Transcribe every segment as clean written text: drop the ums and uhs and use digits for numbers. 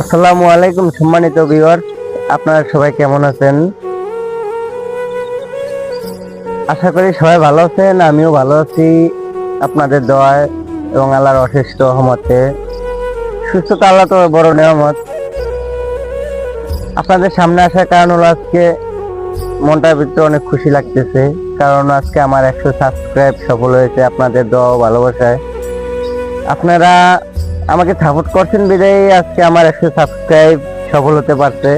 আসসালামু আলাইকুম সম্মানিত ভিউয়ার, আপনারা সবাই কেমন আছেন? আশা করি সবাই ভালো আছেন। আমিও ভালো আছি আপনাদের দোয়ায় এবং আল্লাহর অশেষ রহমতে। সুস্থতা আল্লাহ তো বড় নেয়ামত। আপনাদের সামনে আসার কারণ হলো আজকে মনটার ভিতরে অনেক খুশি লাগতেছে, কারণ আজকে আমার 100 সাবস্ক্রাইব সফল হয়েছে আপনাদের দোয়া ও ভালোবাসায়। আপনারা আমাকে সাপোর্ট করছেন বিধায় আজকে আমার 100 সাবস্ক্রাইব সফল হতে পারছে।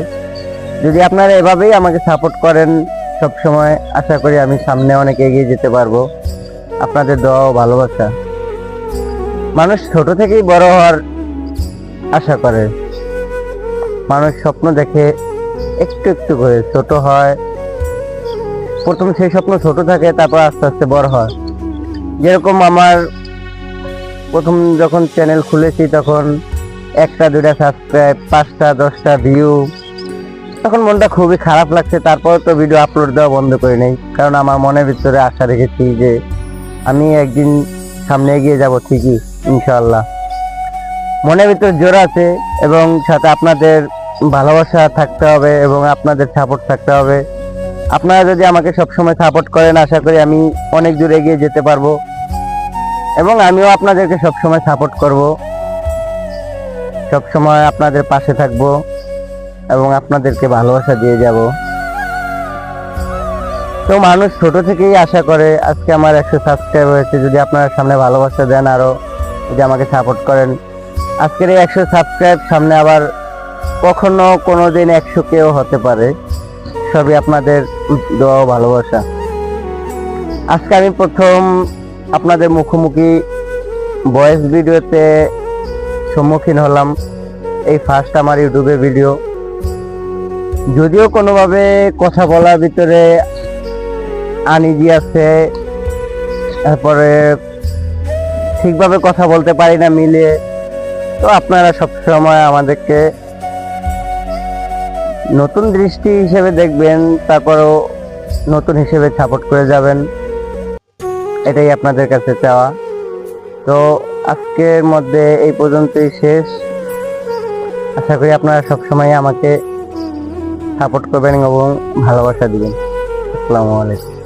যদি আপনারা এভাবেই আমাকে সাপোর্ট করেন সব সময়, আশা করি আমি সামনে অনেক এগিয়ে যেতে পারবো। আপনাদের দোয়া ও ভালোবাসা। মানুষ ছোট থেকেই বড় হওয়ার আশা করে, মানুষ স্বপ্ন দেখে একটু একটু করে ছোট হয়। প্রথম সেই স্বপ্ন ছোট থাকে, তারপর আস্তে আস্তে বড় হয়। যেরকম আমার প্রথম যখন চ্যানেল খুলেছি তখন 1টা 2টা সাবস্ক্রাইব, 5টা 10টা ভিউ, তখন মনটা খুবই খারাপ লাগছে। তারপর তো ভিডিও আপলোড দেওয়া বন্ধ করে নেই, কারণ আমার মনের ভিতরে আশা রেখেছি যে আমি একদিন সামনে এগিয়ে যাব ঠিকই, ইনশাআল্লাহ। মনের ভিতরে জোর আছে এবং সাথে আপনাদের ভালোবাসা থাকতে হবে এবং আপনাদের সাপোর্ট থাকতে হবে। আপনারা যদি আমাকে সবসময় সাপোর্ট করেন, আশা করি আমি অনেক দূর এগিয়ে যেতে পারবো এবং আমিও আপনাদেরকে সবসময় সাপোর্ট করব, সবসময় আপনাদের পাশে থাকবো এবং আপনাদেরকে ভালোবাসা দিয়ে যাব। তো মানুষ ছোট থেকেই আশা করে। আজকে আমার 100 সাবস্ক্রাইব হয়েছে, যদি আপনারা সামনে ভালোবাসা দেন, আরো যদি আমাকে সাপোর্ট করেন, আজকের এই 100 সাবস্ক্রাইব সামনে আবার কখনো কোনোদিন 100 কেও হতে পারে। সবই আপনাদের দোয়া ও ভালোবাসা। আজকে আমি প্রথম আপনাদের মুখোমুখি ভয়েস ভিডিওতে সম্মুখীন হলাম। এই ফার্স্ট আমার ইউটিউবে ভিডিও। যদিও কোনোভাবে কথা বলার ভিতরে আনইজি আছে, তারপরে ঠিকভাবে কথা বলতে পারি না মিলিয়ে। তো আপনারা সবসময় আমাদেরকে নতুন দৃষ্টি হিসেবে দেখবেন, তারপরও নতুন হিসেবে সাপোর্ট করে যাবেন, এটাই আপনাদের কাছে চাওয়া। তো আজকের মধ্যে এই পর্যন্তই শেষ। আশা করি আপনারা সবসময় আমাকে সাপোর্ট করবেন এবং ভালোবাসা দিবেন। আসসালামু আলাইকুম।